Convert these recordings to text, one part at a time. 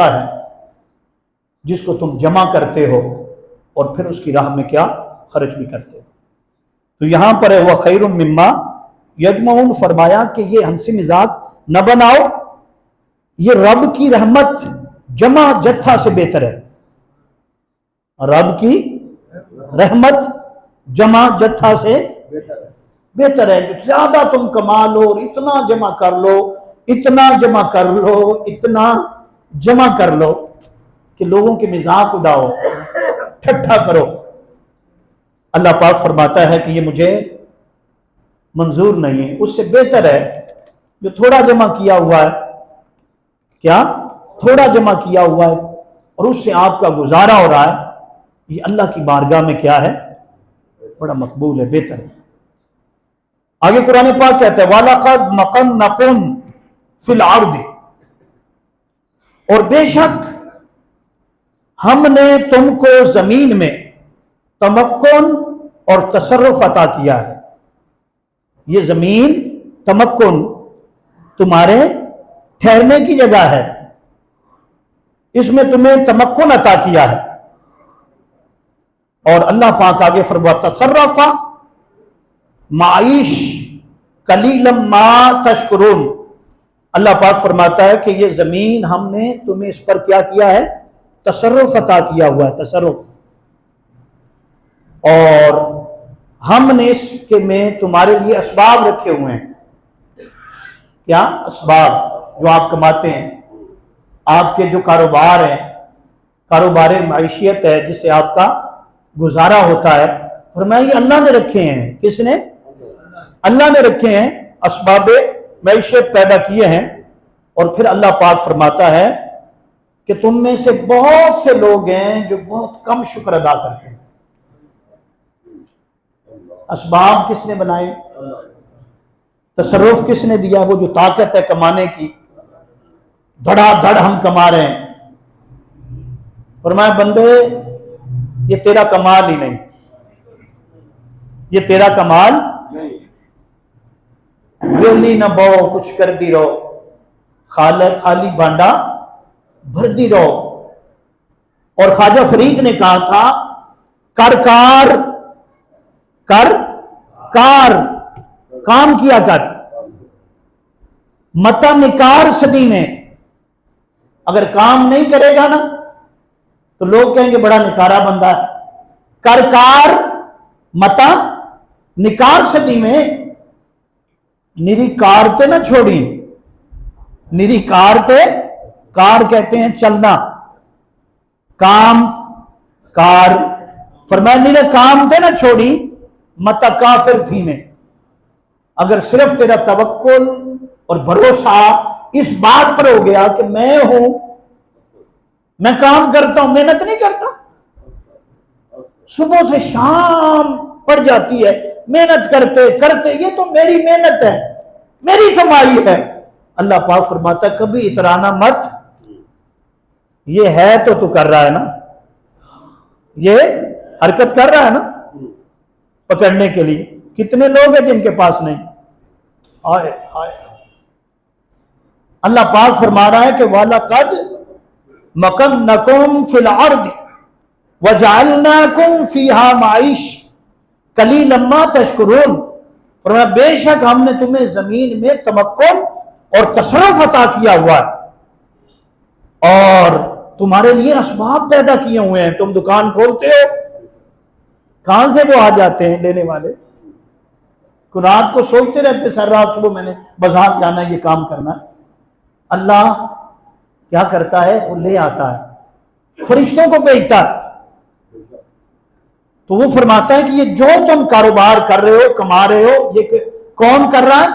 ہے جس کو تم جمع کرتے ہو اور پھر اس کی راہ میں کیا خرچ بھی کرتے ہو۔ تو یہاں پر ہے وہ خیر مما یجمعون، فرمایا کہ یہ ہنسی مزاج نہ بناؤ، یہ رب کی رحمت جمع جتھا سے بہتر ہے۔ رب کی رحمت جمع جتھا سے بہتر ہے۔ جو زیادہ تم کما لو اور اتنا جمع کر لو، اتنا جمع کر لو، اتنا جمع کر لو کہ لوگوں کے مذاق اڑاؤ، ٹھٹھا کرو، اللہ پاک فرماتا ہے کہ یہ مجھے منظور نہیں ہے۔ اس سے بہتر ہے جو تھوڑا جمع کیا ہوا ہے، کیا تھوڑا جمع کیا ہوا ہے اور اس سے آپ کا گزارا ہو رہا ہے، یہ اللہ کی بارگاہ میں کیا ہے، بڑا مقبول ہے، بہتر ہے۔ آگے قرآن پاک کہتا ہے وَلَقَدْ مَكَنَّكُمْ فِي الْأَرْضِ، اور بے شک ہم نے تم کو زمین میں تمکن اور تصرف عطا کیا ہے۔ یہ زمین تمکن تمہارے ٹھہرنے کی جگہ ہے، اس میں تمہیں تمکن عطا کیا ہے۔ اور اللہ پاک آگے فرماتا تصرف معیش قلیلا ما تشکرون، اللہ پاک فرماتا ہے کہ یہ زمین ہم نے تمہیں اس پر کیا کیا ہے، تصرف عطا کیا ہوا ہے، تصرف، اور ہم نے اس کے میں تمہارے لیے اسباب رکھے ہوئے ہیں۔ کیا اسباب؟ جو آپ کماتے ہیں، آپ کے جو کاروبار ہیں، کاروبار معیشیت ہے جس سے آپ کا گزارا ہوتا ہے، فرمایا یہ اللہ نے رکھے ہیں۔ کس نے؟ اللہ نے رکھے ہیں، اسباب معیشت پیدا کیے ہیں۔ اور پھر اللہ پاک فرماتا ہے کہ تم میں سے بہت سے لوگ ہیں جو بہت کم شکر ادا کرتے ہیں۔ اسباب کس نے بنائے؟ تصرف کس نے دیا؟ وہ جو طاقت ہے کمانے کی، دھڑا دھڑ ہم کما رہے ہیں۔ فرمایا بندے یہ تیرا کمال ہی نہیں، یہ تیرا کمال نہیں، ویلی نہ بو کچھ کر دی رہو، خالی بانڈا بھر دی رہو۔ اور خواجہ فرید نے کہا تھا کام کیا کر، متا نکار صدی میں۔ اگر کام نہیں کرے گا نا تو لوگ کہیں گے بڑا نکارا بندہ ہے۔ کار متا نکار صدی میں، نری کار تے نہ چھوڑی، نری کار تے، کار کہتے ہیں چلنا، کام کار، فرمایا نیرے کام تے نہ چھوڑی، متا کافر تھی میں۔ اگر صرف تیرا توکل اور بھروسہ اس بات پر ہو گیا کہ میں ہوں، میں کام کرتا ہوں، محنت نہیں کرتا، صبح سے شام پڑ جاتی ہے، محنت کرتے کرتے، یہ تو میری محنت ہے، میری کمائی ہے، اللہ پاک فرماتا ہے کبھی اترانا مت، یہ ہے تو کر رہا ہے نا، یہ حرکت کر رہا ہے نا پکڑنے کے لیے۔ کتنے لوگ ہیں جن کے پاس نہیں؟ آئے آئے، اللہ پاک فرما رہا ہے کہ وَلَقَدْ مَكَنَّكُمْ فِي الْأَرْضِ وَجَعَلْنَاكُمْ فِيهَا مَعِيشًا قَلِيلًا مَا تَشْكُرُونَ، فرمایا بے شک ہم نے تمہیں زمین میں تمکن اور تصرف عطا کیا ہوا ہے اور تمہارے لیے اسباب پیدا کیے ہوئے ہیں۔ تم دکان کھولتے ہو، کہاں سے وہ آ جاتے ہیں لینے والے؟ رات کو سوچتے رہتے سر رات، صبح میں نے بازار جانا ہے، یہ کام کرنا ہے، اللہ کیا کرتا ہے؟ وہ لے آتا ہے، فرشتوں کو بھیجتا ہے۔ تو وہ فرماتا ہے کہ یہ جو تم کاروبار کر رہے ہو، کما رہے ہو، یہ کون کر رہا ہے؟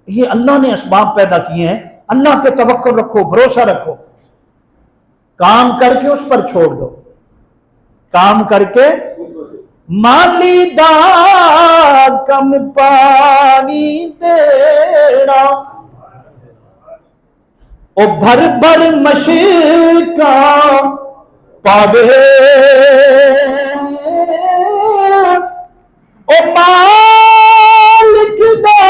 یہ اللہ نے اسباب پیدا کیے ہیں۔ اللہ کے توکل رکھو، بھروسہ رکھو، کام کر کے اس پر چھوڑ دو، کام کر کے مالی دا کم پانی تیرا او بھر بھر مشکا پاوے او مالک دا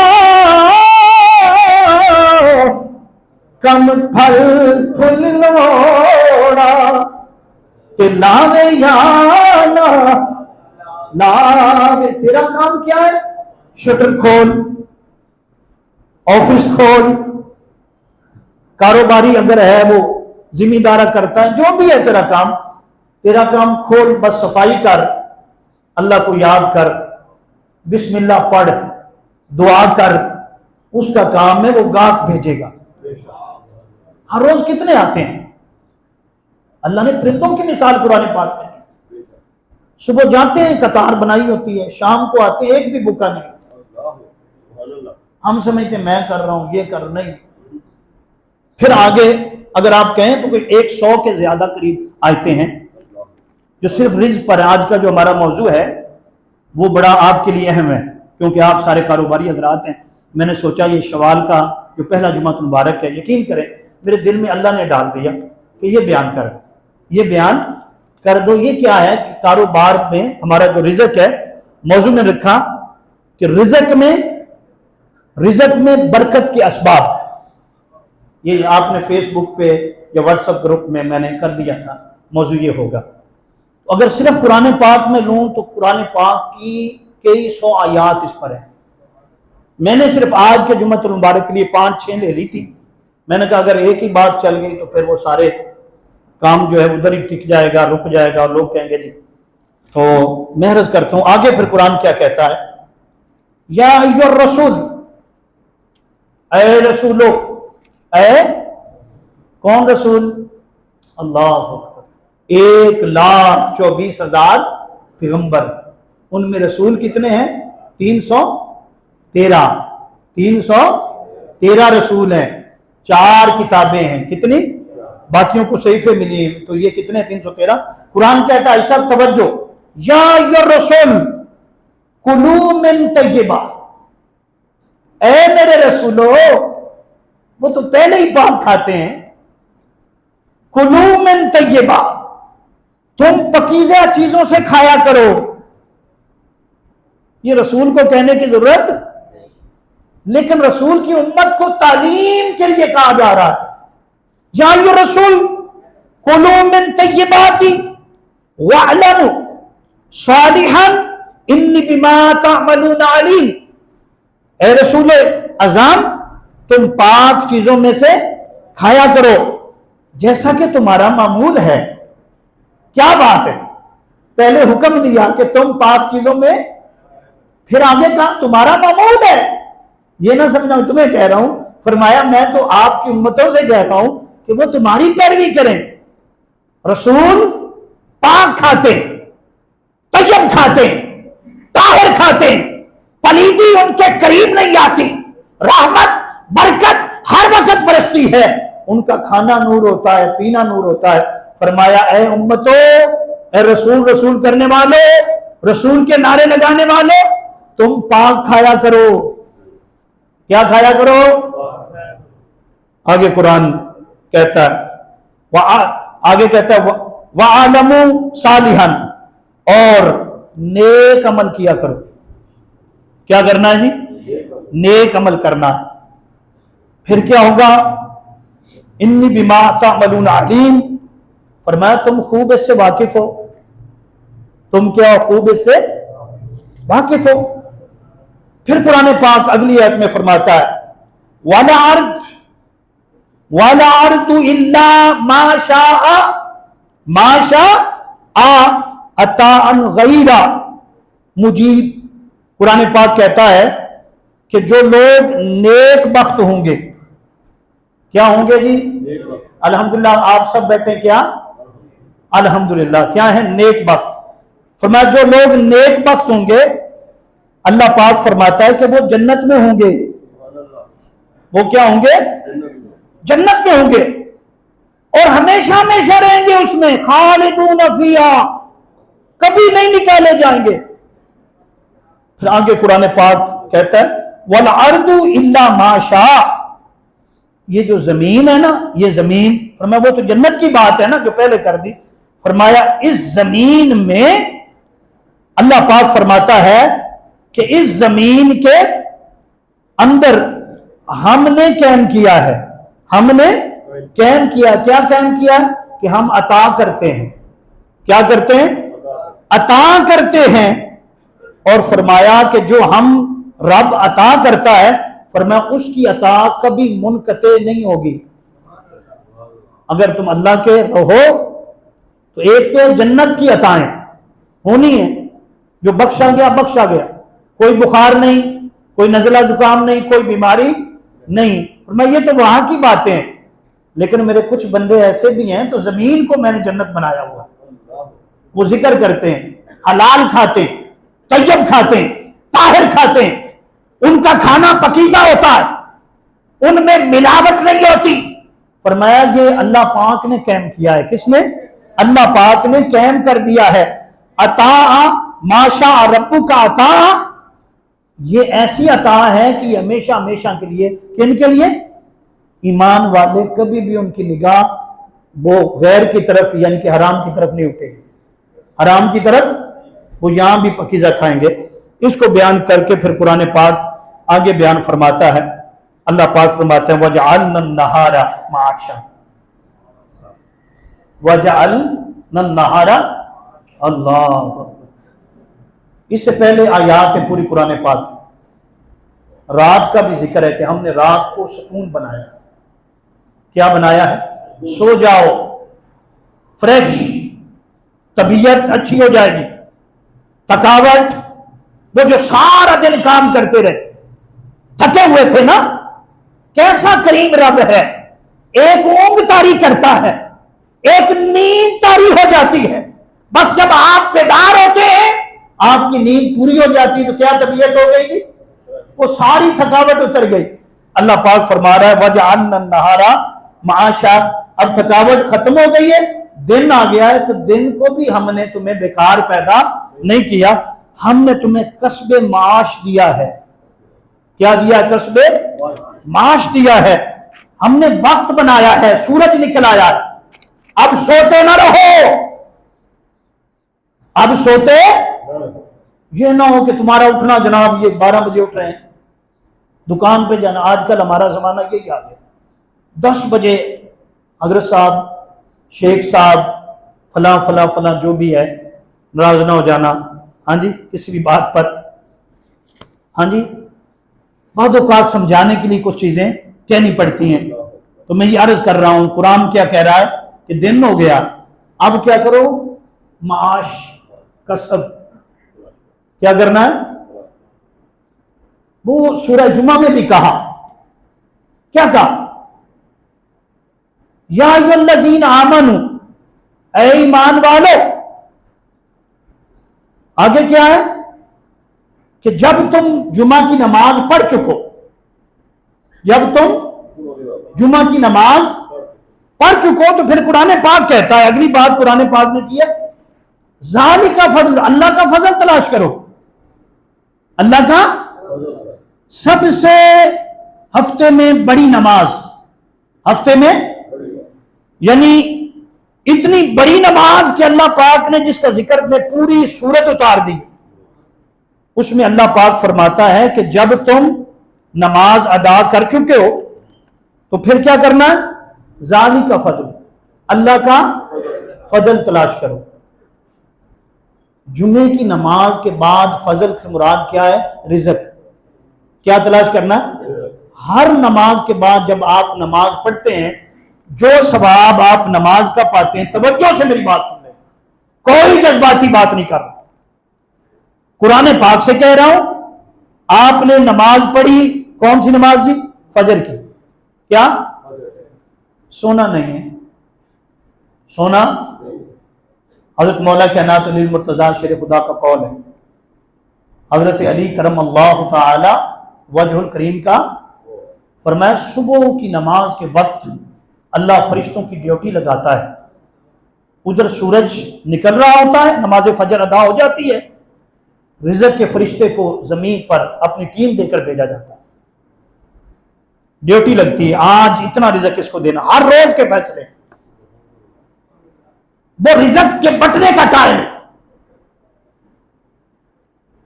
کم پھل پھل لو تے لاوے یا لاوے. تیرا کام کیا ہے؟ شٹر کھول، آفس کھول، کاروباری اگر ہے وہ ذمہ دارہ کرتا ہے، جو بھی ہے تیرا کام کھول، بس صفائی کر، اللہ کو یاد کر، بسم اللہ پڑھ، دعا کر. اس کا کام ہے، وہ گاہک بھیجے گا. ہر روز کتنے آتے ہیں؟ اللہ نے پرندوں کی مثال قرآن پاک میں دی. صبح جاتے ہیں، قطار بنائی ہوتی ہے، شام کو آتے ہیں، ایک بھی بھوکا نہیں. ہم سمجھتے ہیں میں کر رہا ہوں، یہ کر نہیں. پھر آگے اگر آپ کہیں تو کوئی 100 کے زیادہ قریب آتے ہیں جو صرف رزق پر ہے. آج کا جو ہمارا موضوع ہے وہ بڑا آپ کے لیے اہم ہے، کیونکہ آپ سارے کاروباری حضرات ہیں. میں نے سوچا یہ شوال کا جو پہلا جمعہ مبارک ہے، یقین کریں میرے دل میں اللہ نے ڈال دیا کہ یہ بیان کر دو، یہ بیان کر دو. یہ کیا ہے کہ کاروبار میں ہمارا جو رزق ہے، موضوع میں رکھا کہ رزق میں برکت کے اسباب. یہ آپ نے فیس بک پہ یا واٹس ایپ گروپ میں نے کر دیا تھا، موضوع یہ ہوگا. اگر صرف قرآن پاک میں لوں تو قرآن پاک کی کئی 100 آیات اس پر ہیں. میں نے صرف آج کے جمعہ المبارک کے لیے 5-6 لے لی تھی. میں نے کہا اگر ایک ہی بات چل گئی تو پھر وہ سارے کام جو ہے ادھر ہی ٹک جائے گا، رک جائے گا، اور لوگ کہیں گے جی. تو میں عرض کرتا ہوں آگے پھر قرآن کیا کہتا ہے. یا ایھا الرسول، اے رسولو، اے کون رسول؟ اللہ اکبر. 1,24,000 پیغمبر، ان میں رسول کتنے ہیں؟ 313 رسول ہیں. 4 کتابیں ہیں. کتنی؟ باقیوں کو صحیفے ملی ہیں، تو یہ کتنے؟ 313. قرآن کہتا ہے ایسا توجہ، یا ایھا الرسول کلوا من طیبات، اے میرے رسولو، وہ تو پہلے ہی پاک کھاتے ہیں. کلوا من طیبات، تم پکیزہ چیزوں سے کھایا کرو. یہ رسول کو کہنے کی ضرورت، لیکن رسول کی امت کو تعلیم کے لیے کہا جا رہا ہے. یا ایھا الرسول کلوا من طیبات واعلموا صالحا انی بما تعملون علیم. اے رسول اعظم، تم پاک چیزوں میں سے کھایا کرو جیسا کہ تمہارا معمول ہے. کیا بات ہے؟ پہلے حکم دیا کہ تم پاک چیزوں میں، پھر آگے کہا تمہارا معمول ہے. یہ نہ سمجھنا میں تمہیں کہہ رہا ہوں، فرمایا میں تو آپ کی امتوں سے کہہ رہا ہوں کہ وہ تمہاری پیروی کریں. رسول پاک کھاتے، طیب کھاتے، طاہر کھاتے، پلیدی ان کے قریب نہیں آتی. رحمت برکت ہر وقت برستی ہے. ان کا کھانا نور ہوتا ہے، پینا نور ہوتا ہے. فرمایا اے امتو، اے رسول کرنے والے، رسول کے نعرے لگانے والے، تم پاک کھایا کرو. کیا کھایا کرو؟ آگے قرآن کہتا ہے، آگے کہتا ہے وَعَلَمُوا صَالِحًا، اور نیک عمل کیا کرو. کیا کرنا ہے جی؟ نیک عمل کرنا. پھر کیا ہوگا؟ انی بما تعملون علیم. فرمایا تم خوب اس سے واقف ہو. تم کیا خوب اس سے واقف ہو. پھر قرآن پاک اگلی آیت میں فرماتا ہے وَلَا أَرْضُ إِلَّا مَا شَاءَ عَطَاءً غَيْرَ مُجِيبٍ. قرآن پاک کہتا ہے کہ جو لوگ نیک بخت ہوں گے، کیا ہوں گے جی؟ الحمدللہ. آپ سب بیٹھے کیا؟ الحمدللہ. کیا ہے؟ نیک بخت. فرمایا جو لوگ نیک بخت ہوں گے، اللہ پاک فرماتا ہے کہ وہ جنت میں ہوں گے. وہ کیا ہوں گے؟ جنت میں ہوں گے، اور ہمیشہ ہمیشہ رہیں گے اس میں. خالدون فیہا، کبھی نہیں نکالے جائیں گے. پھر آگے قرآن پاک کہتا ہے وَالْأَرْضُ إِلَّا مَا شَاءَ. یہ جو زمین ہے نا، یہ زمین، فرمایا وہ تو جنت کی بات ہے نا جو پہلے کر دی. فرمایا اس زمین میں، اللہ پاک فرماتا ہے کہ اس زمین کے اندر ہم نے قائم کیا ہے. ہم نے قائم کیا. کیا قائم کیا؟ کہ ہم عطا کرتے ہیں. کیا کرتے ہیں؟ عطا کرتے ہیں. اور فرمایا کہ جو ہم رب عطا کرتا ہے، فرمایا اس کی عطا کبھی منقطع نہیں ہوگی. اگر تم اللہ کے ہو تو ایک تو جنت کی عطائیں ہونی ہیں، جو بخشا گیا بخشا گیا، کوئی بخار نہیں، کوئی نزلہ زکام نہیں، کوئی بیماری نہیں. فرمایا یہ تو وہاں کی باتیں ہیں، لیکن میرے کچھ بندے ایسے بھی ہیں تو زمین کو میں نے جنت بنایا ہوا. وہ ذکر کرتے ہیں، حلال کھاتے ہیں، طیب کھاتے ہیں، طاہر کھاتے ہیں، ان کا کھانا پکیزہ ہوتا ہے، ان میں ملاوٹ نہیں ہوتی. فرمایا یہ اللہ پاک نے قائم کیا ہے. کس نے؟ اللہ پاک نے قائم کر دیا ہے. عطا ماشا ربو کا عطا، یہ ایسی عطا ہے کہ یہ ہمیشہ ہمیشہ کے لیے. کن کے لیے؟ ایمان والے. کبھی بھی ان کی نگاہ وہ غیر کی طرف یعنی کہ حرام کی طرف نہیں اٹھے گی. حرام کی طرف وہ یہاں بھی پکیزہ کھائیں گے. اس کو بیان کر کے پھر قرآن پاک آگے بیان فرماتا ہے. اللہ پاک فرماتے ہیں وَجَعَلْنَا النَّهَارَ مَعَاشًا. وَجَعَلْنَا النَّهَارَ، اللہ. اس سے پہلے آیات ہے پوری قرآن پاک. رات کا بھی ذکر ہے کہ ہم نے رات کو سکون بنایا. کیا بنایا ہے؟ سو جاؤ فریش، طبیعت اچھی ہو جائے گی. تھکاوٹ، وہ جو سارا دن کام کرتے رہے تھکے ہوئے تھے نا، کیسا کریم رب ہے. ایک اونگ تاری کرتا ہے، ایک نیند تاری ہو جاتی ہے. بس جب آپ بیدار ہوتے ہیں، آپ کی نیند پوری ہو جاتی ہے تو کیا طبیعت ہو گئی گی؟ وہ ساری تھکاوٹ اتر گئی. اللہ پاک فرما رہا ہے وَجَعَلْنَا النَّهَارَ مَعَاشًا. اب تھکاوٹ ختم ہو گئی ہے، دن آ گیا ہے، تو دن کو بھی ہم نے تمہیں بیکار پیدا نہیں کیا. ہم نے تمہیں کسب معاش دیا ہے. کیا دیا؟ کسب معاش دیا ہے. ہم نے وقت بنایا ہے، سورج نکل آیا ہے. اب سوتے نہ رہو، اب سوتے یہ نہ ہو کہ تمہارا اٹھنا جناب یہ 12 بجے اٹھ رہے ہیں، دکان پہ جانا. آج کل ہمارا زمانہ یہی آ گیا، 10 بجے حضرت صاحب، شیخ صاحب، فلاں فلاں فلاں جو بھی ہے، ناراض نہ ہو جانا ہاں جی کسی بھی بات پر. ہاں جی بعض اوقات سمجھانے کے لیے کچھ چیزیں کہنی پڑتی ہیں. تو میں یہ عرض کر رہا ہوں قرآن کیا کہہ رہا ہے کہ دن ہو گیا، اب کیا کرو؟ معاش، کسب. کیا کرنا ہے؟ وہ سورہ جمعہ میں بھی کہا. کیا کہا؟ یا ایھا الذین آمنوا، اے ایمان والو. آگے کیا ہے کہ جب تم جمعہ کی نماز پڑھ چکو، جب تم جمعہ کی نماز پڑھ چکو تو پھر قرآن پاک کہتا ہے، اگلی بات قرآن پاک نے کی ہے، ذالک فضل، اللہ کا فضل تلاش کرو. اللہ کا سب سے ہفتے میں بڑی نماز، ہفتے میں یعنی اتنی بڑی نماز کہ اللہ پاک نے جس کا ذکر میں پوری سورت اتار دی. اس میں اللہ پاک فرماتا ہے کہ جب تم نماز ادا کر چکے ہو تو پھر کیا کرنا ہے؟ ذالک فضل، اللہ کا فضل تلاش کرو. جمعے کی نماز کے بعد فضل سے مراد کیا ہے؟ رزق. کیا تلاش کرنا ہے؟ ہر نماز کے بعد جب آپ نماز پڑھتے ہیں، جو ثواب آپ نماز کا پاتے ہیں، توجہ سے میری بات سن لیں، کوئی جذباتی بات نہیں کر رہا، قرآن پاک سے کہہ رہا ہوں. آپ نے نماز پڑھی، کون سی نماز جی؟ فجر کی. کیا؟ سونا نہیں ہے، سونا. حضرت مولا کائنات علی المرتضیٰ شیر خدا کا قول ہے، حضرت علی کرم اللہ تعالی وجہ الکریم کا فرمایا صبح کی نماز کے وقت اللہ فرشتوں کی ڈیوٹی لگاتا ہے. ادھر سورج نکل رہا ہوتا ہے، نماز فجر ادا ہو جاتی ہے، رزق کے فرشتے کو زمین پر اپنی ٹیم دے کر بھیجا جاتا ہے. ڈیوٹی لگتی ہے، آج اتنا رزق کس کو دینا، ہر روز کے فیصلے. وہ رزق کے بٹنے کا ٹائم ہے.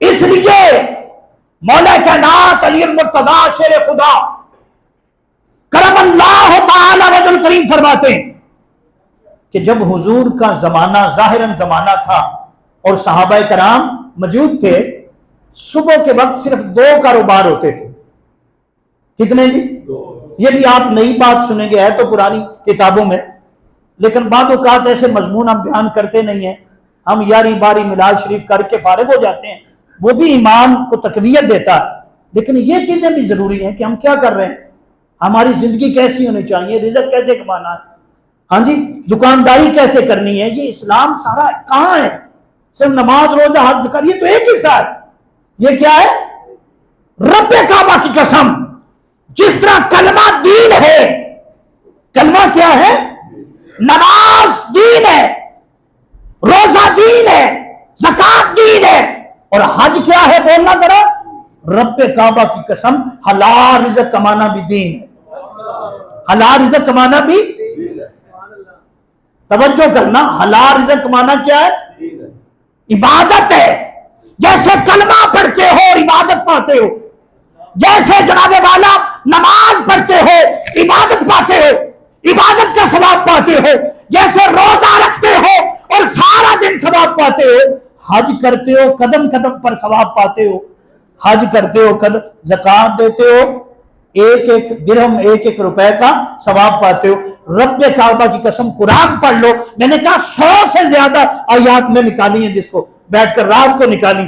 اس لیے مولا کائنات علی المرتضیٰ شیر خدا کرم اللہ تعالی وجہ الکریم فرماتے ہیں کہ جب حضور کا زمانہ ظاہراً زمانہ تھا اور صحابہ کرام موجود تھے، صبح کے وقت صرف 2 کاروبار ہوتے تھے. کتنے جی؟ یہ بھی آپ نئی بات سنیں گے، ہے تو پرانی کتابوں میں، لیکن بعض اوقات ایسے مضمون ہم بیان کرتے نہیں ہیں. ہم 11 12 میلاد شریف کر کے فارغ ہو جاتے ہیں، وہ بھی ایمان کو تقویت دیتا ہے، لیکن یہ چیزیں بھی ضروری ہیں کہ ہم کیا کر رہے ہیں، ہماری زندگی کیسی ہونی چاہیے، رزق کیسے کمانا ہے، ہاں جی دکانداری کیسے کرنی ہے. یہ اسلام سارا کہاں ہے؟ صرف نماز روزہ حج زکات، یہ تو ایک ہی ساتھ. یہ کیا ہے؟ رب کعبہ کی قسم، جس طرح کلمہ دین ہے، کلمہ کیا ہے؟ نماز دین ہے، روزہ دین ہے، زکات دین ہے، اور حج کیا ہے؟ بولنا ذرا. رب کعبہ کی قسم، حلال رزق کمانا بھی دین ہے. حلال رزق کمانا بھی، توجہ کرنا، حلال رزق کمانا کیا ہے؟ عبادت ہے. جیسے کلمہ پڑھتے ہو عبادت پاتے ہو، جیسے جناب والا نماز پڑھتے ہو عبادت پاتے ہو، عبادت کا ثواب پاتے ہو، جیسے روزہ رکھتے ہو اور سارا دن ثواب پاتے ہو، حج کرتے ہو قدم قدم پر ثواب پاتے ہو، حج کرتے ہو قدم، زکات دیتے ہو ایک ایک درہم ایک ایک روپے کا ثواب پاتے ہو. رب کعبہ کی قسم قرآن پڑھ لو، میں نے کہا 100 سے زیادہ آیات میں نکالی ہیں، جس کو بیٹھ کر رات کو نکالی.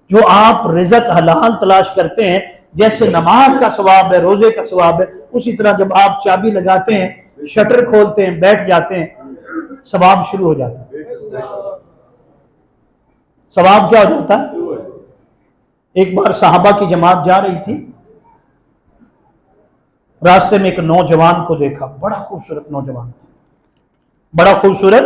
جو آپ رزق حلال تلاش کرتے ہیں، جیسے نماز کا ثواب ہے، روزے کا ثواب ہے، اسی طرح جب آپ چابی لگاتے ہیں، شٹر کھولتے ہیں، بیٹھ جاتے ہیں، ثواب شروع ہو جاتا ہے. ثواب کیا ہو جاتا ہے؟ ایک بار صحابہ کی جماعت جا رہی تھی، راستے میں ایک نوجوان کو دیکھا، بڑا خوبصورت نوجوان، بڑا خوبصورت.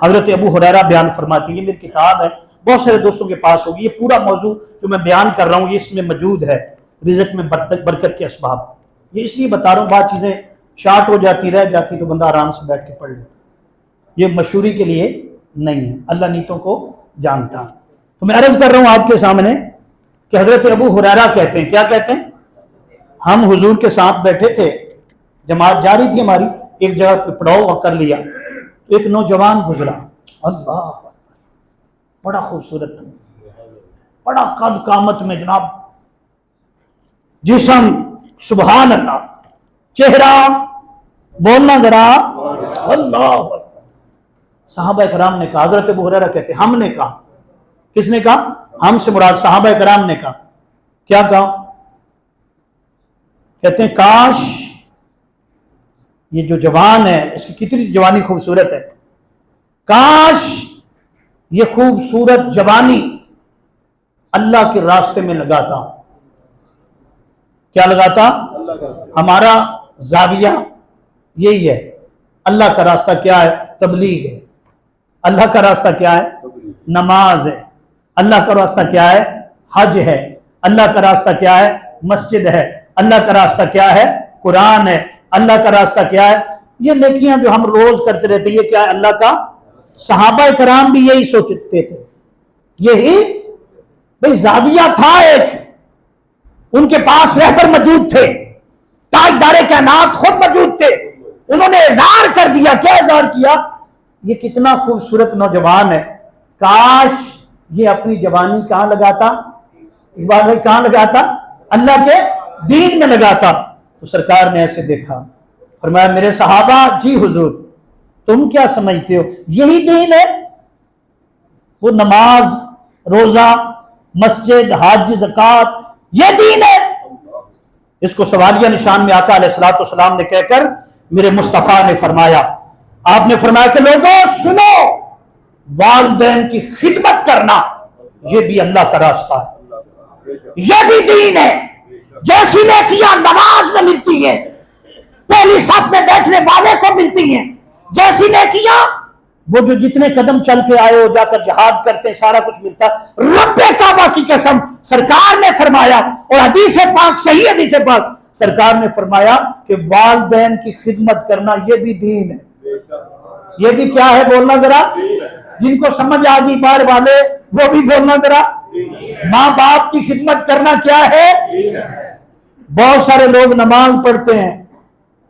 حضرت ابو ہریرہ بیان فرماتی ہیں، یہ میری کتاب ہے، بہت سارے دوستوں کے پاس ہوگی، یہ پورا موضوع جو میں بیان کر رہا ہوں یہ اس میں موجود ہے، رزق میں برکت کے اسباب. یہ اس لیے بتا رہا ہوں، بات چیزیں شارٹ ہو جاتی رہ جاتی تو بندہ آرام سے بیٹھ کے پڑھ لیتا. یہ مشہوری کے لیے نہیں ہے، اللہ نیتوں کو جانتا. تو میں عرض کر رہا ہوں آپ کے سامنے کہ حضرت ابو ہریرہ کہتے ہیں، کیا کہتے ہیں؟ ہم حضور کے ساتھ بیٹھے تھے، جماعت جا رہی تھی ہماری، ایک جگہ پہ پڑاؤ کر لیا، ایک نوجوان گزرا، اللہ بڑا خوبصورت، بڑا قد قامت میں جناب، جسم سبحان اللہ، چہرہ بولنا ذرا اللہ. صحابہ کرام نے کہا، حضرت ابو ہریرہ کہتے ہیں ہم نے کہا، کس نے کہا؟ ہم سے مراد صحابہ کرام نے کہا. کیا کہا؟ کہتے ہیں کاش یہ جو جوان ہے، اس کی کتنی جوانی خوبصورت ہے، کاش یہ خوبصورت جوانی اللہ کے راستے میں لگاتا. کیا لگاتا؟ ہمارا زاویہ یہی ہے. اللہ کا راستہ کیا ہے؟ تبلیغ ہے. اللہ کا راستہ کیا ہے؟ نماز ہے. اللہ کا راستہ کیا ہے؟ حج ہے. اللہ کا راستہ کیا ہے؟ مسجد ہے. اللہ کا راستہ کیا ہے؟ قرآن ہے. اللہ کا راستہ کیا ہے؟ یہ نیکیاں جو ہم روز کرتے رہتے ہیں، یہ کیا ہے؟ اللہ کا. صحابہ کرام بھی یہی سوچتے تھے، یہی بھئی زاویہ تھا ایک، ان کے پاس رہبر موجود تھے، تاجدار کائنات خود موجود تھے، انہوں نے اظہار کر دیا. کیا اظہار کیا؟ یہ کتنا خوبصورت نوجوان ہے، کاش یہ اپنی جوانی کہاں لگاتا؟ عبادت کہاں لگاتا؟ اللہ کے دین میں لگاتا. تو سرکار نے ایسے دیکھا، فرمایا میرے صحابہ، جی حضور تم کیا سمجھتے ہو یہی دین ہے؟ وہ نماز، روزہ، مسجد، حج، زکات، یہ دین ہے؟ اس کو سوالیہ نشان میں آقا علیہ السلام نے کہہ کر میرے مصطفیٰ نے فرمایا، آپ نے فرمایا کہ لوگوں سنو، والدین کی خدمت کرنا یہ بھی اللہ کا راستہ ہے، یہ بھی دین ہے. جیسی نیکیاں نماز میں ملتی ہیں، پہلی صف میں بیٹھنے والے کو ملتی ہیں، جیسی نیکیاں وہ جو جتنے قدم چل کے آئے ہو، جا کر جہاد کرتے ہیں، سارا کچھ ملتا ہے. رب کعبہ کی قسم، سرکار نے فرمایا، اور حدیث پاک صحیح حدیث پاک، سرکار نے فرمایا کہ والدین کی خدمت کرنا یہ بھی دین ہے. یہ بھی کیا ہے؟ بولنا ذرا. جن کو سمجھ آ گئی بار والے وہ بھی بولنا ذرا. ماں باپ کی خدمت کرنا کیا ہے؟ بہت سارے لوگ نماز پڑھتے ہیں،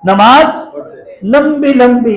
نماز لمبی لمبی،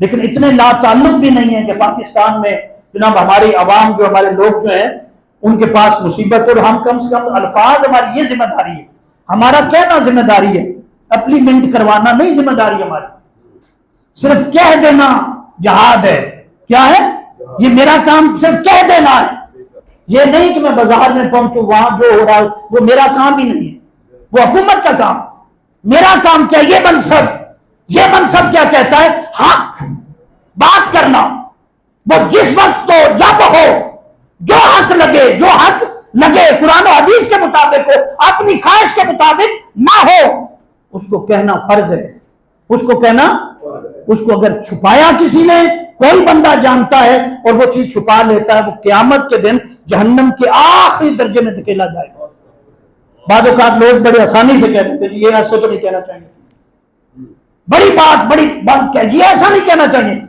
لیکن اتنے لا تعلق بھی نہیں ہے کہ پاکستان میں جناب ہماری عوام جو ہمارے لوگ جو ہیں ان کے پاس مصیبت، اور ہم کم سے کم الفاظ، ہماری یہ ذمہ داری ہے، ہمارا کہنا ذمہ داری ہے، اپلیمنٹ کروانا نہیں ذمہ داری ہماری، صرف کہہ دینا جہاد ہے. کیا ہے؟ یہ میرا کام صرف کہہ دینا ہے، یہ نہیں کہ میں بازار میں پہنچوں وہاں جو ہو رہا ہے وہ میرا کام ہی نہیں ہے، وہ حکومت کا کام. میرا کام کیا؟ یہ منصب کیا کہتا ہے؟ حق بات کرنا. وہ جس وقت تو جب ہو جو حق لگے قرآن و حدیث کے مطابق ہو، اپنی خواہش کے مطابق نہ ہو، اس کو کہنا فرض ہے. اس کو اگر چھپایا کسی نے، کوئی بندہ جانتا ہے اور وہ چیز چھپا لیتا ہے، وہ قیامت کے دن جہنم کے آخری درجے میں دھکیلا جائے گا. بعض اوقات لوگ بڑے آسانی سے کہہ دیتے ہیں یہ ایسے تو نہیں کہنا چاہیے، بڑی بات یہ ایسا نہیں کہنا چاہیے.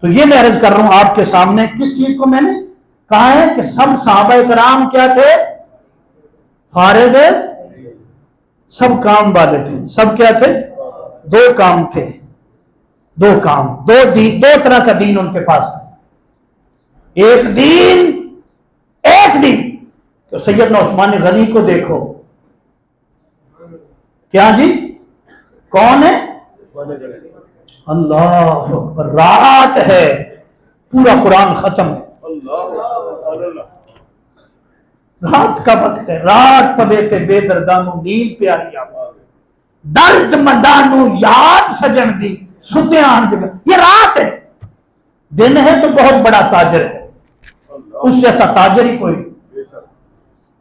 تو یہ میں عرض کر رہا ہوں آپ کے سامنے، کس چیز کو میں نے کہا ہے کہ سب صحابہ کرام کیا تھے؟ فارغ، سب کام والے تھے. سب کیا تھے؟ دو کام تھے، دو طرح کا دین ان کے پاس تھا. ایک دین تو سیدنا عثمان غنی کو دیکھو، کیا جی؟ کون ہے؟ اللہ اکبر، رات ہے، پورا قرآن ختم ہے، رات کا وقت ہے، رات پڑے تھے بے دردانو نیل پیاری آواز، درد مندانو یاد سجن دی ستے آن جگہ. یہ رات ہے، دن ہے تو بہت بڑا تاجر ہے، اس جیسا تاجر ہی کوئی،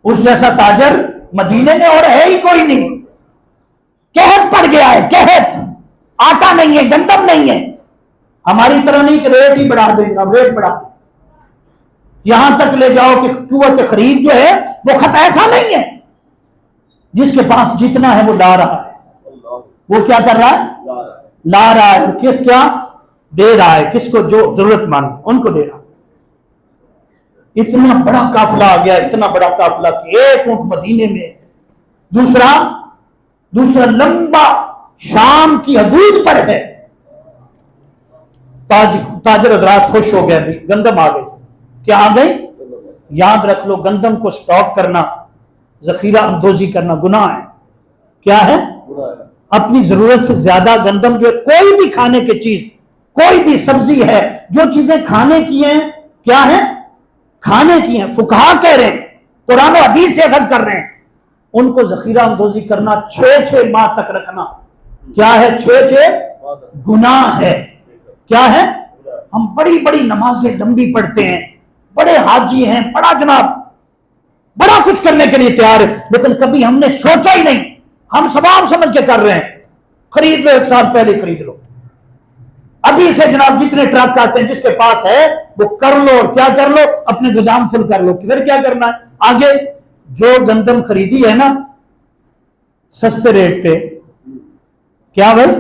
اس جیسا تاجر مدینے میں اور ہے ہی کوئی نہیں. قحط پڑ گیا ہے، قحط، آٹا نہیں ہے، گندم نہیں ہے. ہماری طرح نہیں کہ ریٹ ہی بڑھا دیں گے، ریٹ بڑھا دیں، یہاں تک لے جاؤ کہ قوت خرید جو ہے وہ خط ایسا نہیں ہے. جس کے پاس جتنا ہے وہ لا رہا ہے، وہ کیا کر رہا ہے؟ لا رہا ہے. کس کیا دے رہا ہے؟ کس کو؟ جو ضرورت مند ان کو دے رہا ہے. اتنا بڑا قافلہ آ گیا، اتنا بڑا قافلہ کہ ایک اونٹ مدینے میں، دوسرا لمبا شام کی حدود پر ہے. تاجر حضرات خوش ہو گئے، گندم آ گئی. کیا آ گئی؟ یاد رکھ لو، گندم کو سٹاک کرنا، ذخیرہ اندوزی کرنا گناہ ہے. کیا ہے؟ اپنی ضرورت سے زیادہ گندم جو کوئی بھی کھانے کی چیز، کوئی بھی سبزی ہے، جو چیزیں کھانے کی ہیں، کیا ہے؟ کھانے کی ہیں. فقہا کہہ رہے ہیں، قرآن و حدیث سے اخذ کر رہے ہیں، ان کو ذخیرہ اندوزی کرنا 6 ماہ تک رکھنا کیا ہے؟ 6 گناہ ہے. کیا ہے؟ ہم بڑی بڑی نمازیں لمبی پڑھتے ہیں، بڑے حاجی ہیں، بڑا جناب بڑا کچھ کرنے کے لیے تیار ہے، لیکن کبھی ہم نے سوچا ہی نہیں. ہم ثواب سمجھ کے کر رہے ہیں. خرید لو، 1 سال پہلے خرید لو، ابھی سے جناب جتنے ٹرک آتے ہیں جس کے پاس ہے وہ کر لو، اور کیا کر لو؟ اپنے گودام فل کر لو. پھر کیا کرنا ہے آگے؟ جو گندم خریدی ہے نا سستے ریٹ پہ، کیا بھائی؟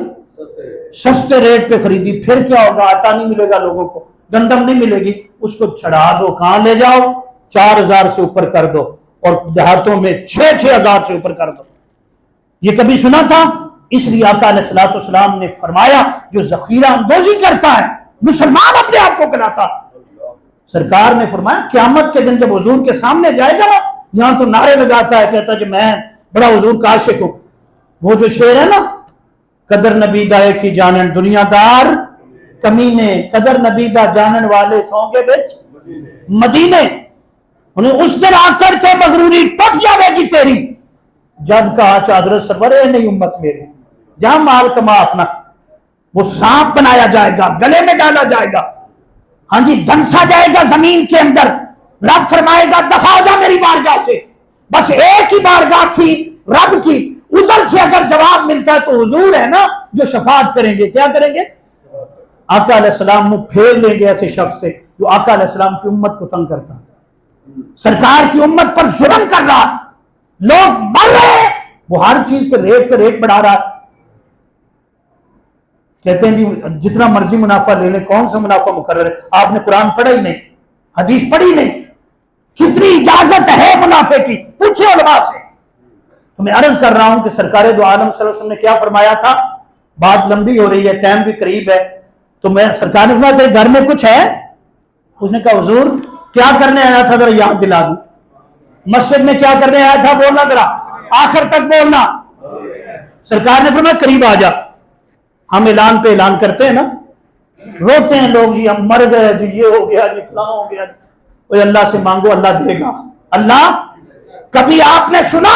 سستے ریٹ پہ خریدی، پھر کیا ہوگا؟ آٹا نہیں ملے گا لوگوں کو، گندم نہیں ملے گی، اس کو چھڑا دو. کہاں لے جاؤ؟ 4000 سے اوپر کر دو، اور دیہاتوں میں 6,000 سے اوپر کر دو. یہ کبھی سنا تھا؟ اس لیے آقا علیہ الصلوۃ والسلام نے فرمایا جو ذخیرہ اندوزی کرتا ہے مسلمان اپنے آپ کو کہلاتا. سرکار نے فرمایا قیامت کے دن جب حضور کے سامنے جائے گا، یہاں تو نعرے لگاتا ہے، کہتا ہے کہ میں بڑا حضور کا عاشق ہوں. وہ جو شعر ہے نا، قدر نبی دا کی جانن دنیا دار کمینے، قدر نبی دا جانن والے سونگے بچ مدینے. انہیں اس دن آ کر کے مغروری ٹوٹ جاوے گی تیری، جب کہا چادر سرور ہے نہیں امت میری، جہاں مال کما اپنا، وہ سانپ بنایا جائے گا، گلے میں ڈالا جائے گا، ہاں جی، دھنسا جائے گا زمین کے اندر. رب فرمائے گا دفع ہو جا میری بارگاہ سے. بس ایک ہی بارگاہ تھی رب کی، ادھر سے اگر جواب ملتا ہے تو حضور ہے نا جو شفاعت کریں گے. کیا کریں گے؟ آقا علیہ السلام کو پھیر لیں گے ایسے شخص سے جو آقا علیہ السلام کی امت کو تنگ کرتا، سرکار کی امت پر ظلم کر رہا، لوگ مر رہے، وہ ہر چیز پہ ریٹ بڑھا رہا. کہتے ہیں جی جتنا مرضی منافع لے لیں. کون سا منافع مقرر ہے؟ آپ نے قرآن پڑھا ہی نہیں، حدیث پڑھی نہیں. کتنی اجازت ہے منافع کی؟ پوچھے علماء سے. تو میں عرض کر رہا ہوں کہ سرکار دو عالم صلی اللہ علیہ وسلم نے کیا فرمایا تھا؟ بات لمبی ہو رہی ہے، ٹائم بھی قریب ہے. تو میں سرکار نے فرمایا تیرے گھر میں کچھ ہے؟ اس نے کہا حضور کیا کرنے آیا تھا ذرا یاد دلا دوں. مسجد میں کیا کرنے آیا تھا بولنا ذرا, آخر تک بولنا. سرکار نے فرمایا قریب آ جا. ہم اعلان پہ اعلان کرتے ہیں نا, روتے ہیں لوگ جی ہم مر گئے جی, یہ ہو گیا جی, فلاں ہو گیا. اوے اللہ سے مانگو اللہ دے گا. اللہ, کبھی آپ نے سنا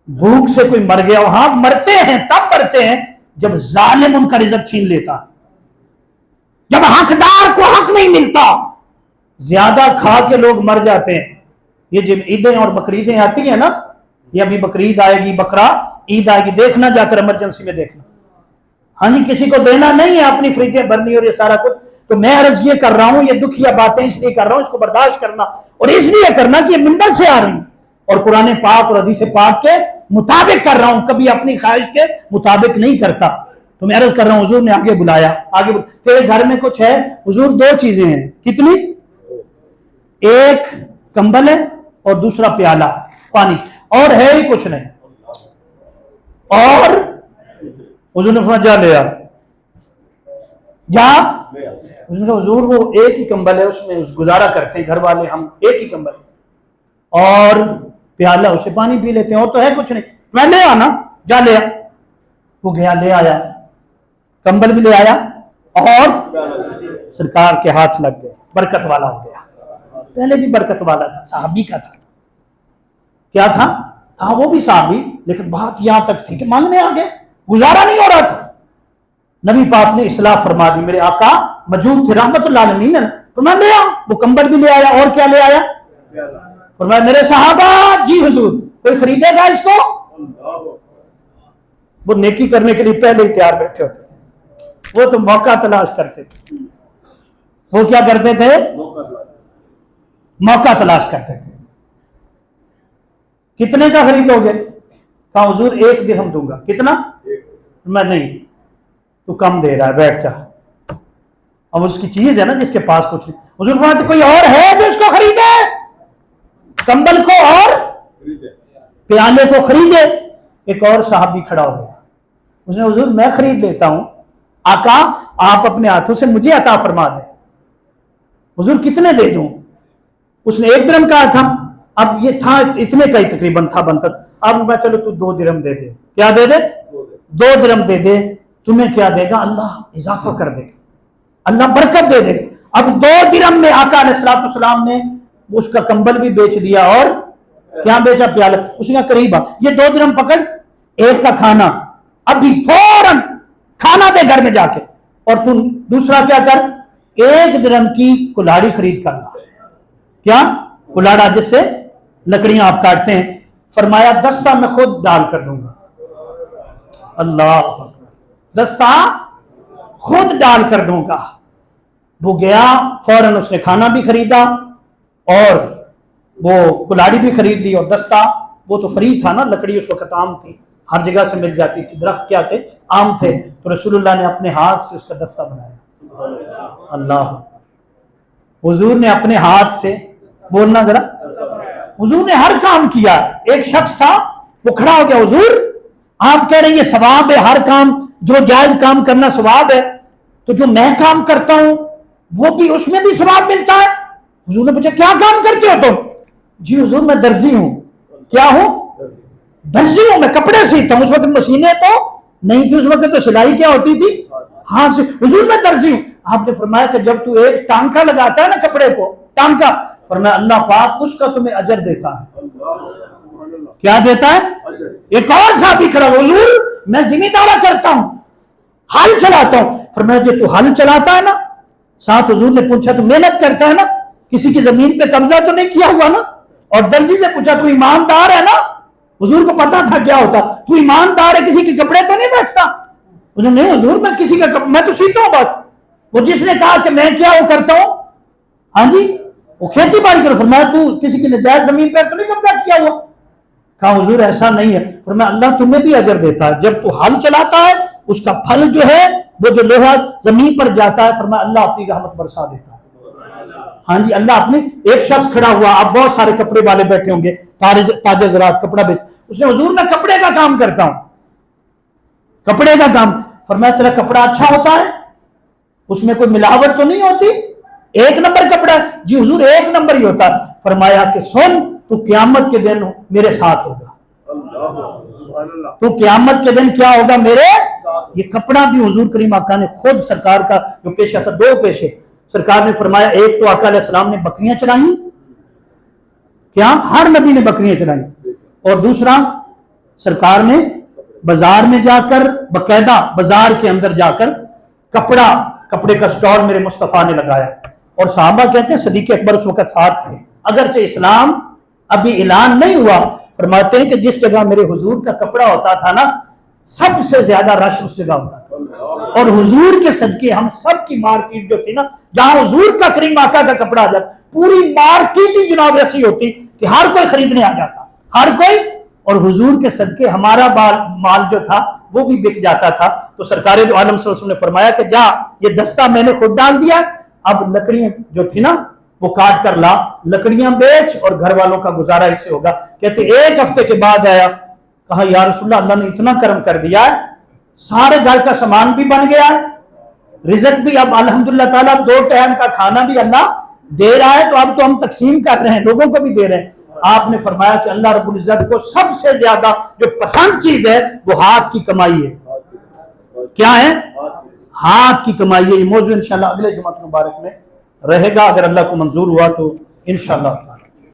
بھوک سے کوئی مر گیا؟ ہاں مرتے ہیں, تب مرتے ہیں جب ظالم ان کا رزق چھین لیتا, جب حقدار کو حق نہیں ملتا. زیادہ کھا کے لوگ مر جاتے ہیں. یہ جب عیدیں اور بقرعیدیں آتی ہیں نا, یہ ابھی بقرعید آئے گی, بقرہ عید آئے گی, دیکھنا جا کر ایمرجنسی میں دیکھنا. ہاں جی, کسی کو دینا نہیں ہے, اپنی فریجیں بھرنی اور یہ سارا کچھ. تو میں عرض یہ کر رہا ہوں, یہ دکھیا باتیں اس لیے کر رہا ہوں, اس کو برداشت کرنا, اور اس لیے کرنا کہ یہ منبر سے آ رہی ہیں اور قرآن پاک اور حدیث پاک کے مطابق کر رہا ہوں, کبھی اپنی خواہش کے مطابق نہیں کرتا. تو میں عرض کر رہا ہوں حضور نے آگے بلایا, تیرے گھر میں کچھ ہے؟ حضور دو چیزیں ہیں. کتنی؟ ایک کمبل ہے اور دوسرا پیالہ پانی, اور ہے ہی کچھ نہیں. اور حضور نے فرمایا جا لے آ, جا. حضور وہ ایک ہی کمبل ہے, اس میں گزارا کرتے ہیں گھر والے, ہم ایک ہی کمبل اور پیالہ, اسے پانی پی لیتے ہیں, اور تو ہے کچھ نہیں. میں لے آنا, جا لے آ. وہ گیا, لے آیا, کمبل بھی لے آیا اور سرکار کے ہاتھ لگ گئے, برکت والا ہو گیا. پہلے بھی برکت والا تھا, صحابی کا تھا. کیا تھا؟ ہاں وہ بھی صحابی, لیکن بات یہاں تک تھی کہ مانگنے آ گئے, گزارا نہیں ہو رہا تھا. نبی پاک نے اصلاح فرما دی, میرے آقا موجود تھے رحمت اللہ علیہ, فرمایا لے آ. وہ کمبل بھی لے آیا, اور کیا لے آیا؟ فرمایا میرے صحابہ جی حضور کوئی خریدے گا اس کو؟ وہ نیکی کرنے کے لیے پہلے ہی تیار بیٹھے ہوتے تھے, وہ تو موقع تلاش کرتے تھے. وہ کیا کرتے تھے؟ موقع تلاش کرتے تھے. کتنے کا خریدو گے؟ کہا حضور 1 درہم دوں گا. کتنا؟ میں نہیں, تو کم دے رہا ہے, بیٹھ جا. اب اس کی چیز ہے نا جس کے پاس کچھ نہیں. حضور فرماتے کوئی اور ہے جو اس کو خریدے, کمبل کو اور پیالے کو خریدے. ایک اور صحابی کھڑا ہو گیا, اس نے حضور میں خرید لیتا ہوں, آقا آپ اپنے ہاتھوں سے مجھے عطا فرما دیں. حضور کتنے دے دوں؟ اس نے 1 درہم کہا تھا, اب یہ تھا اتنے کا ہی تقریباً تھا بنتا. اب میں چلو تو 2 درہم دے دے. کیا دے دے؟ 2 درہم دے دے. تمہیں کیا دے گا؟ اللہ اضافہ کر دے گا, اللہ برکت دے دے گا. اب 2 درہم میں آقا علیہ الصلوۃ والسلام نے اس کا کمبل بھی بیچ دیا اور کیا بیچا؟ پیالہ. اس نے کہا قریب آ, یہ 2 درہم پکڑ, ایک کا کھانا ابھی فوراً کھانا دے گھر میں جا کے, اور تم دوسرا کیا کر, 1 درہم کی کلاڑی خرید کرنا. کیا کلاڑا؟ جس سے لکڑیاں آپ کاٹتے ہیں. فرمایا دستہ میں خود ڈال کر دوں گا. اللہ, دستہ خود ڈال کر دوں گا. وہ گیا فوراً, اس نے کھانا بھی خریدا اور وہ کلاڑی بھی خرید لی, اور دستہ, وہ تو فری تھا نا, لکڑی اس وقت عام تھی, ہر جگہ سے مل جاتی تھی. درخت کیا تھے؟ عام تھے. تو رسول اللہ نے اپنے ہاتھ سے اس کا دستہ بنایا. اللہ, حضور نے اپنے ہاتھ سے, بولنا ذرا, حضور نے ہر کام کیا. ایک شخص تھا, وہ کھڑا ہو گیا, حضور آپ کہہ رہے ہیں یہ ثواب ہے, ہر کام جو جائز کام کرنا ثواب ہے, تو جو میں کام کرتا ہوں وہ بھی, اس میں بھی ثواب ملتا ہے؟ حضور نے پوچھا کیا کام کرتے ہو تم؟ جی حضور میں درزی ہوں. کیا ہوں؟ درزی ہوں, میں کپڑے سیتا ہوں. اس وقت مشینیں تو نہیں تھی, اس وقت تو سلائی کیا ہوتی تھی؟ ہاں سے. حضور میں درزی ہوں. آپ نے فرمایا کہ جب تو ایک ٹانکا لگاتا ہے نا کپڑے کو, ٹانکا, فرمایا اللہ پاک اس کا تمہیں اجر دیتا ہے. کیا دیتا ہے؟ ایک اور صحابی کھڑا, حضور میں ذمہ دارا کرتا ہوں, ہل چلاتا ہوں. فرمایا کہ تو ہل چلاتا ہے نا, ساتھ حضور نے پوچھا تو محنت کرتا ہے نا, کسی کی زمین پہ قبضہ تو نہیں کیا ہوا نا؟ اور درزی سے پوچھا تو ایماندار ہے نا؟ حضور کو پتا تھا کیا ہوتا, تو ایماندار ہے, کسی کے کپڑے تو نہیں بیٹھتا؟ حضور نہیں حضور میں کسی کا میں تو سیتا ہوں بس. وہ جس نے کہا کہ میں کیا وہ کرتا ہوں, ہاں جی وہ کھیتی باڑی کرو. فرمایا تو کسی کی نجائز زمین پر تو نہیں قبضہ کیا ہوا؟ کہا حضور ایسا نہیں ہے. فرمایا اللہ تمہیں بھی اجر دیتا ہے, جب تو ہل چلاتا ہے اس کا پھل جو ہے وہ جو لوہا زمین پر جاتا ہے, فرمایا اللہ اپنی رحمت برسا دیتا ہے. ہاں جی, اللہ اپنے. ایک شخص کھڑا ہوا, اب بہت سارے کپڑے والے بیٹھے ہوں گے, تاجر زراعت کپڑا بیچ. اس نے حضور میں کپڑے کا کام کرتا ہوں, کپڑے کا کام. فرمایا تیرا کپڑا اچھا ہوتا ہے, اس میں کوئی ملاوٹ تو نہیں ہوتی, ایک نمبر کپڑا ہے؟ جی حضور ایک نمبر ہی ہوتا. فرمایا کہ سن, تو قیامت کے دن میرے ساتھ ہوگا. تو قیامت کے دن کیا ہوگا میرے. یہ کپڑا بھی حضور کریم آقا نے خود سرکار کا جو پیشہ تھا, دو پیشے سرکار نے فرمایا, ایک تو آقا علیہ السلام نے بکریاں چرائیں, کیا ہر نبی نے بکریاں چرائیں, اور دوسرا سرکار نے بازار میں جا کر, باقاعدہ بازار کے اندر جا کر کپڑے کا سٹال میرے مصطفیٰ نے لگایا. اور صحابہ کہتے ہیں صدیق اکبر اس وقت ساتھ تھے, اگرچہ اسلام ابھی اعلان نہیں ہوا, فرماتے ہیں کہ جس جگہ میرے حضور کا کپڑا ہوتا تھا نا, سب سے زیادہ رش اس جگہ ہوتا تھا. اور حضور کے صدقے ہم سب کی مارکیٹ جو تھی نا, جہاں حضور کا کریم آقا کا کپڑا آ جاتا, پوری مارکیٹ ہی جناب ایسی ہوتی کہ ہر کوئی خریدنے آ جاتا, ہر کوئی. اور حضور کے صدقے ہمارا مال جو تھا وہ بھی بک جاتا تھا. تو سرکار دو عالم صلی اللہ علیہ وسلم نے فرمایا کہ جا, یہ دستہ میں نے خود ڈال دیا, اب لکڑیاں جو تھی نا وہ کاٹ کر لا, لکڑیاں بیچ اور گھر والوں کا گزارا اس سے ہوگا. کہتے ایک ہفتے کے بعد آیا, کہا یا رسول اللہ, اللہ نے اتنا کرم کر دیا ہے, سارے گھر کا سامان بھی بن گیا ہے, رزق بھی اب الحمدللہ تعالیٰ 2 ٹائم کا کھانا بھی اللہ دے رہا ہے, تو اب تو ہم تقسیم کر رہے ہیں, لوگوں کو بھی دے رہے ہیں. آپ نے فرمایا کہ اللہ رب العزت کو سب سے زیادہ جو پسند چیز ہے وہ ہاتھ کی کمائی ہے. کیا ہے؟ ہاتھ کی کمائی ہے. یہ موضوع انشاءاللہ اگلے جمعہ مبارک میں رہے گا, اگر اللہ کو منظور ہوا تو انشاءاللہ.